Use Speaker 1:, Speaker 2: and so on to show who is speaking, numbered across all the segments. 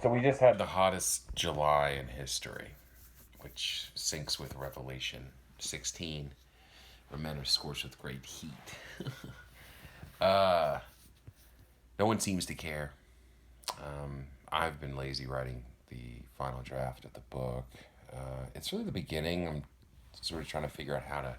Speaker 1: So we just had the hottest July in history, which syncs with Revelation 16, where men are scorched with great heat. No one seems to care. I've been lazy writing the final draft of the book. It's really the beginning. I'm sort of trying to figure out how to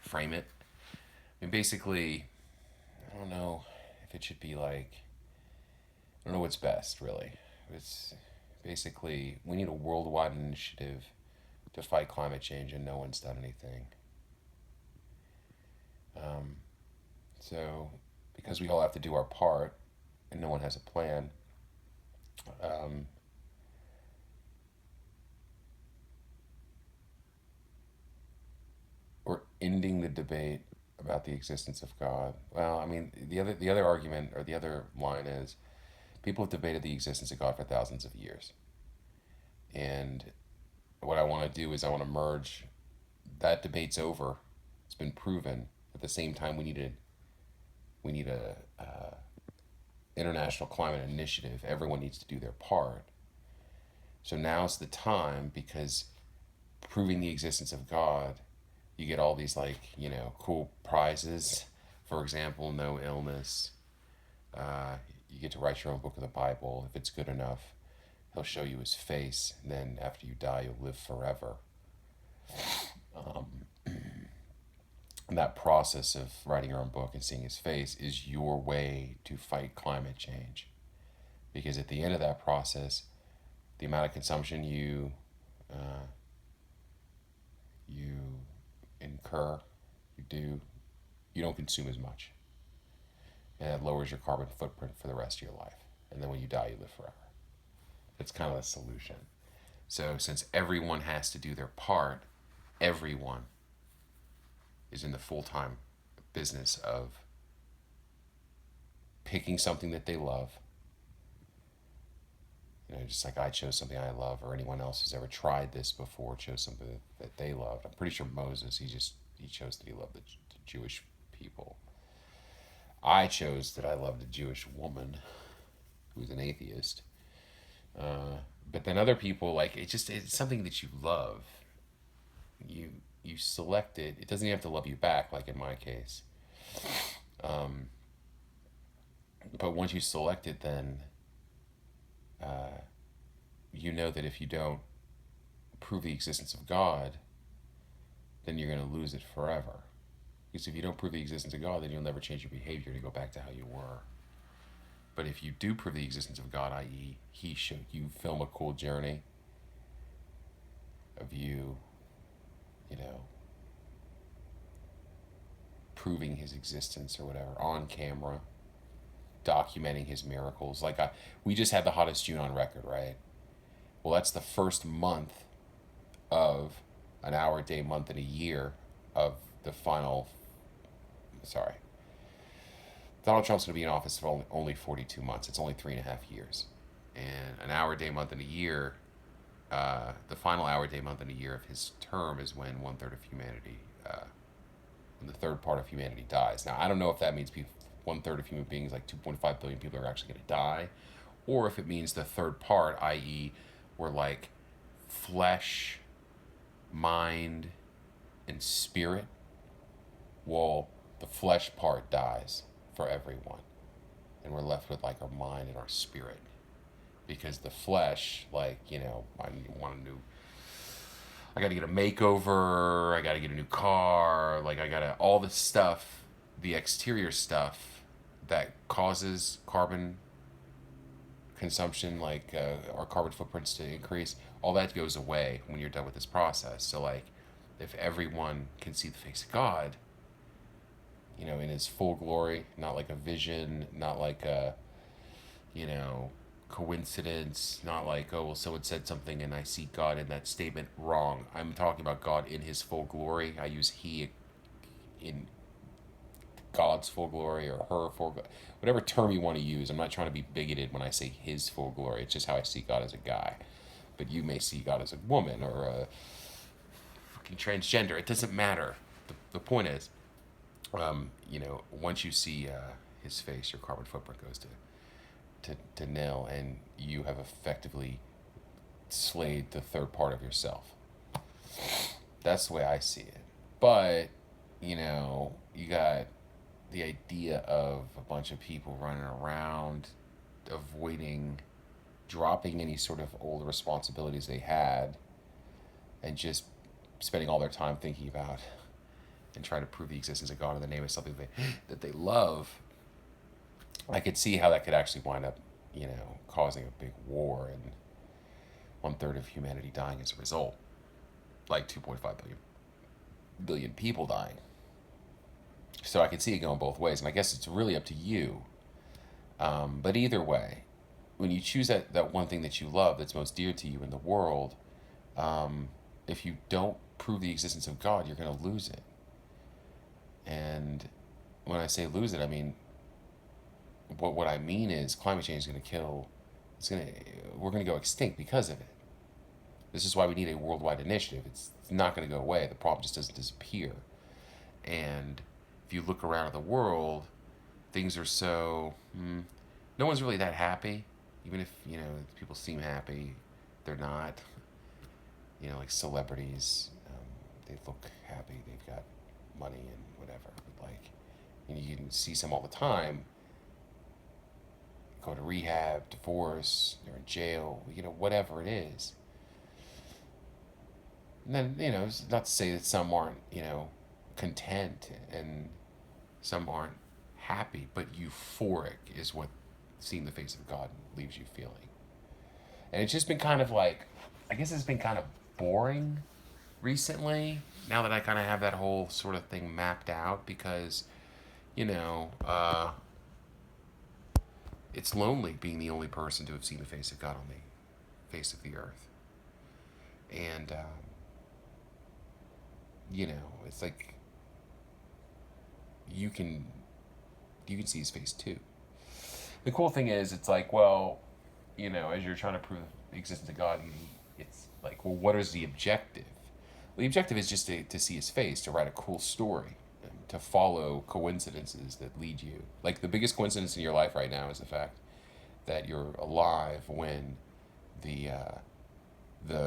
Speaker 1: frame it. I mean, basically, I don't know if it should be like, I don't know what's best, really. It's basically, we need a worldwide initiative to fight climate change, and no one's done anything. So, because we all have to do our part, and no one has a plan, um, we're ending the debate about the existence of God. Well, I mean, the other argument or the other line is people have debated the existence of God for thousands of years, and what I want to do is I want to merge that debate's over. It's been proven. At the same time, we need a international climate initiative. Everyone needs to do their part. So now's the time because proving the existence of God, you get all these cool prizes. For example, no illness. You get to write your own book of the Bible. If it's good enough, he'll show you his face. And then after you die, you'll live forever. And that process of writing your own book and seeing his face is your way to fight climate change. Because at the end of that process, the amount of consumption you incur, you don't consume as much, and it lowers your carbon footprint for the rest of your life. And then when you die, you live forever. That's kind of the solution. So since everyone has to do their part, everyone is in the full time business of picking something that they love. Just like I chose something I love, or anyone else who's ever tried this before chose something that they loved. I'm pretty sure Moses, he chose that he loved the Jewish people. I chose that I loved a Jewish woman who's an atheist. But then other people, like, it's something that you love. You you select it. It doesn't even have to love you back, like in my case. But once you select it, then you know that if you don't prove the existence of God, then you're going to lose it forever. Because if you don't prove the existence of God, then you'll never change your behavior to go back to how you were. But if you do prove the existence of God, i.e., you film a cool journey of you know, proving his existence or whatever on camera, documenting his miracles. We just had the hottest June on record, right? Well, that's the first month of an hour, day, month, and a year of the final. Sorry. Donald Trump's going to be in office for only 42 months. It's only 3.5 years. And an hour, day, month, and a year, the final hour, day, month, and a year of his term is when one third of humanity, when the third part of humanity dies. Now, I don't know if that means one third of human beings, like 2.5 billion people, are actually going to die, or if it means the third part, i.e., we're like flesh, mind, and spirit. Well, the flesh part dies for everyone, and we're left with like our mind and our spirit. Because the flesh, I want a new, I got to get a makeover, I got to get a new car, I got to, all the stuff, the exterior stuff that causes carbon consumption, our carbon footprints to increase, all that goes away when you're done with this process. So, if everyone can see the face of God, in his full glory, not like a vision, not like a, coincidence, not like, oh, well, someone said something and I see God in that statement. Wrong. I'm talking about God in his full glory. I use he in God's full glory or her full glory. Whatever term you want to use. I'm not trying to be bigoted when I say his full glory. It's just how I see God as a guy. But you may see God as a woman or a fucking transgender. It doesn't matter. The point is, once you see his face, your carbon footprint goes to to nil, and you have effectively slayed the third part of yourself. That's the way I see it. But, you got the idea of a bunch of people running around avoiding dropping any sort of old responsibilities they had and just spending all their time thinking about and trying to prove the existence of God in the name of something that they love. I could see how that could actually wind up, causing a big war and 1/3 of humanity dying as a result, like 2.5 billion people dying. So I could see it going both ways, and I guess it's really up to you. But either way, when you choose that one thing that you love that's most dear to you in the world, if you don't prove the existence of God, you're going to lose it. And when I say lose it, I mean, what I mean is climate change is going to kill. We're going to go extinct because of it. This is why we need a worldwide initiative. It's not going to go away. The problem just doesn't disappear. And if you look around at the world, things are so. No one's really that happy. Even if, people seem happy, they're not. Like celebrities, they look happy. They've got money and whatever. But you can see some all the time. Go to rehab, divorce, they're in jail, whatever it is. And then, it's not to say that some aren't, content and some aren't happy, but euphoric is what seeing the face of God leaves you feeling. And it's just been kind of I guess it's been kind of boring recently, now that I kind of have that whole sort of thing mapped out, because, it's lonely being the only person to have seen the face of God on the face of the earth. And, it's like you can see his face too. The cool thing is, it's like, well, as you're trying to prove the existence of God, it's like, well, what is the objective? Well, the objective is just to see his face, to write a cool story, to follow coincidences that lead you. Like, the biggest coincidence in your life right now is the fact that you're alive when the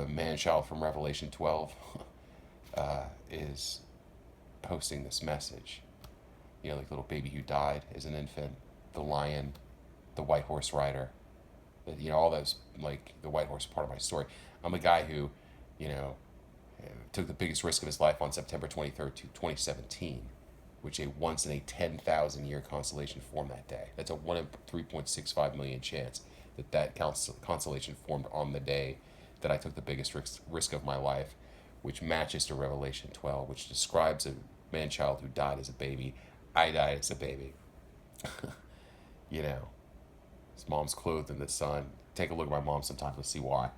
Speaker 1: man-child from Revelation 12 is posting this message. Like the little baby who died as an infant, the lion, the white horse rider, all those, the white horse part of my story. I'm a guy who, took the biggest risk of his life on September 23rd, 2017, which a once in a 10,000 year constellation formed that day. That's a 1 in 3.65 million chance that constellation formed on the day that I took the biggest risk of my life, which matches to Revelation 12, which describes a man-child who died as a baby. I died as a baby. His mom's clothed in the sun. Take a look at my mom sometime, you'll see why.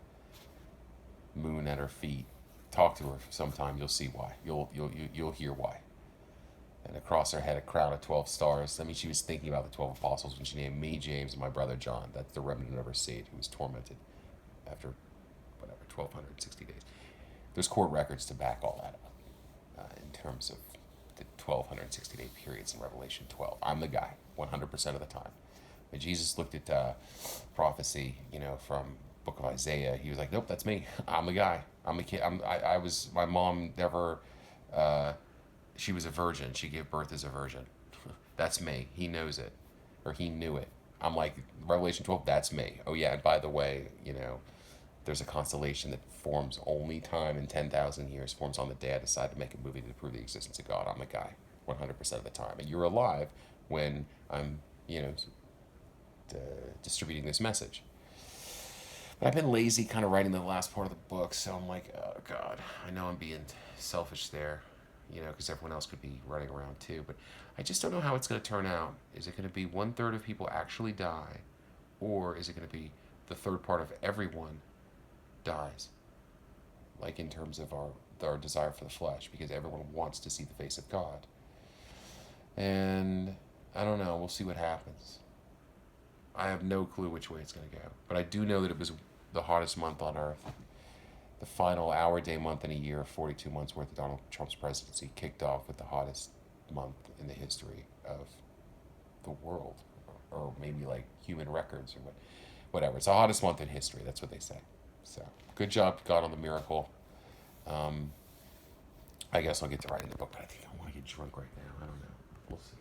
Speaker 1: Moon at her feet. Talk to her sometime, you'll see why. You'll hear why. And across her head, a crown of 12 stars. I mean, she was thinking about the 12 apostles when she named me, James, and my brother John. That's the remnant of her seed who was tormented after, 1,260 days. There's court records to back all that up in terms of the 1,260-day periods in Revelation 12. I'm the guy, 100% of the time. When Jesus looked at prophecy, from book of Isaiah, he was like, nope, that's me. I'm the guy. I'm the kid. My mom never, she was a virgin. She gave birth as a virgin. That's me. He knows it. Or he knew it. I'm like, Revelation 12, that's me. Oh yeah, and by the way, there's a constellation that forms only time in 10,000 years, forms on the day I decide to make a movie to prove the existence of God. I'm the guy, 100% of the time. And you're alive when I'm, distributing this message. But I've been lazy kind of writing the last part of the book, so I'm like, oh God, I know I'm being selfish there, because everyone else could be running around too. But I just don't know how it's going to turn out. Is it going to be 1/3 of people actually die, or is it going to be the third part of everyone dies? Like in terms of our desire for the flesh, because everyone wants to see the face of God. And I don't know. We'll see what happens. I have no clue which way it's going to go. But I do know that it was the hottest month on Earth. The final hour, day, month in a year of 42 months worth of Donald Trump's presidency kicked off with the hottest month in the history of the world. or maybe like human records or whatever. It's the hottest month in history. That's what they say. So good job, God, on the miracle. Um, I guess I'll get to writing the book, but I think I want to get drunk right now. I don't know. We'll see.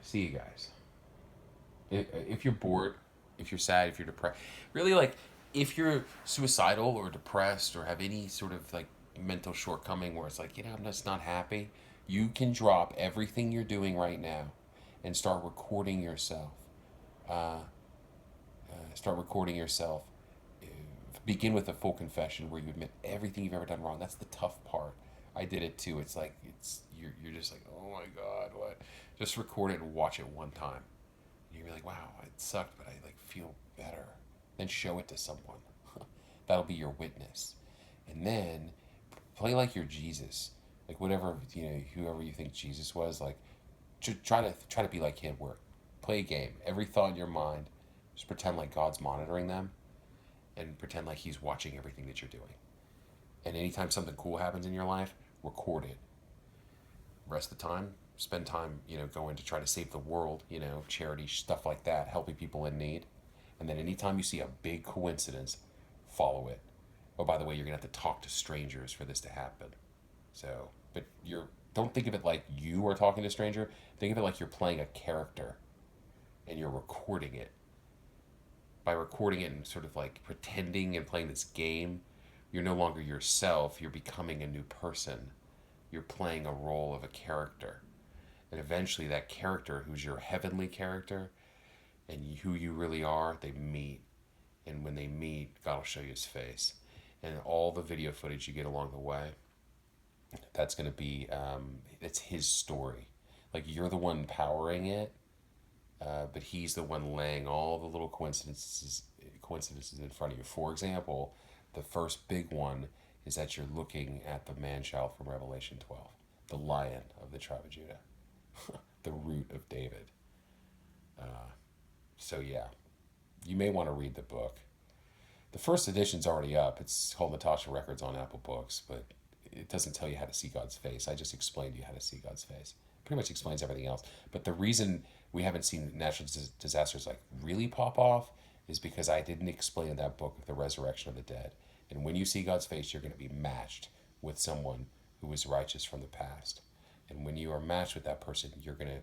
Speaker 1: See you guys. If you're bored, if you're sad, if you're depressed, really like if you're suicidal or depressed or have any sort of like mental shortcoming where it's like, I'm just not happy, you can drop everything you're doing right now and start recording yourself. Start recording yourself. Begin with a full confession where you admit everything you've ever done wrong. That's the tough part. I did it too. It's like you're just like, oh my God, what? Just record it and watch it one time. You'll be like, wow, it sucked, but I like feel better. Then show it to someone. That'll be your witness. And then play like you're Jesus. Like whatever, whoever you think Jesus was, like try to be like him where play a game. Every thought in your mind, just pretend like God's monitoring them and pretend like he's watching everything that you're doing. And anytime something cool happens in your life, record it. Rest of the time, spend time, going to try to save the world, charity, stuff like that, helping people in need. And then anytime you see a big coincidence, follow it. Oh, by the way, you're going to have to talk to strangers for this to happen. So, but don't think of it like you are talking to a stranger. Think of it like you're playing a character and you're recording it. By recording it and sort of like pretending and playing this game, you're no longer yourself, you're becoming a new person. You're playing a role of a character. And eventually that character, who's your heavenly character, and who you really are, they meet. And when they meet, God will show you his face. And all the video footage you get along the way, that's going to be, it's his story. Like you're the one powering it, but he's the one laying all the little coincidences in front of you. For example, the first big one is that you're looking at the man-child from Revelation 12, the Lion of the tribe of Judah, the root of David. So yeah, you may want to read the book. The first edition's already up. It's called Natasha Records on Apple Books, but it doesn't tell you how to see God's face. I just explained to you how to see God's face. Pretty much explains everything else. But the reason we haven't seen natural disasters like really pop off is because I didn't explain in that book the resurrection of the dead. And when you see God's face, you're going to be matched with someone who is righteous from the past. And when you are matched with that person, you're going to,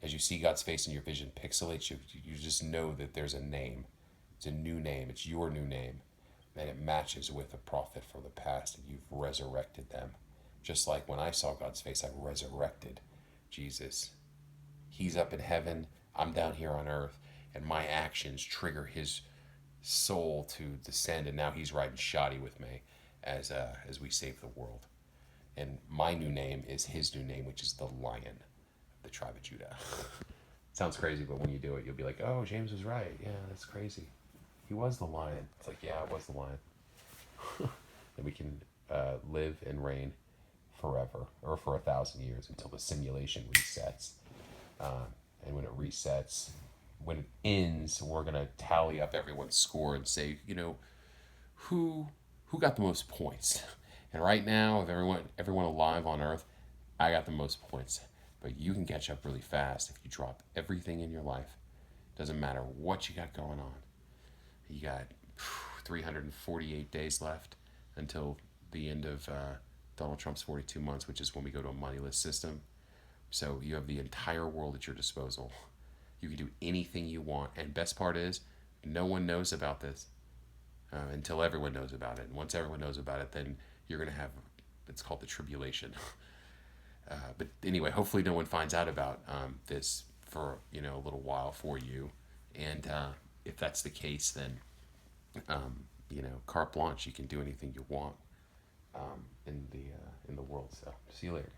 Speaker 1: as you see God's face in your vision pixelates, you just know that there's a name. It's a new name. It's your new name. And it matches with a prophet from the past, and you've resurrected them. Just like when I saw God's face, I resurrected Jesus. He's up in heaven, I'm down here on earth, and my actions trigger his soul to descend, and now he's riding shoddy with me as we save the world. And my new name is his new name, which is the Lion of the tribe of Judah. Sounds crazy, but when you do it, you'll be like, oh, James was right. Yeah, that's crazy. He was the lion. It's like, yeah, I was the lion. And we can live and reign forever, or for 1,000 years until the simulation resets. And when it resets, when it ends, we're gonna tally up everyone's score and say, who got the most points. And right now, of everyone alive on Earth, I got the most points. But you can catch up really fast if you drop everything in your life. Doesn't matter what you got going on. You got 348 days left until the end of Donald Trump's 42 months, which is when we go to a moneyless system. So you have the entire world at your disposal. You can do anything you want. And best part is, no one knows about this until everyone knows about it. And once everyone knows about it, then you're going to have, it's called the tribulation. But anyway, hopefully no one finds out about this for a little while for you. And if that's the case, then carte blanche. You can do anything you want in the world. So see you later.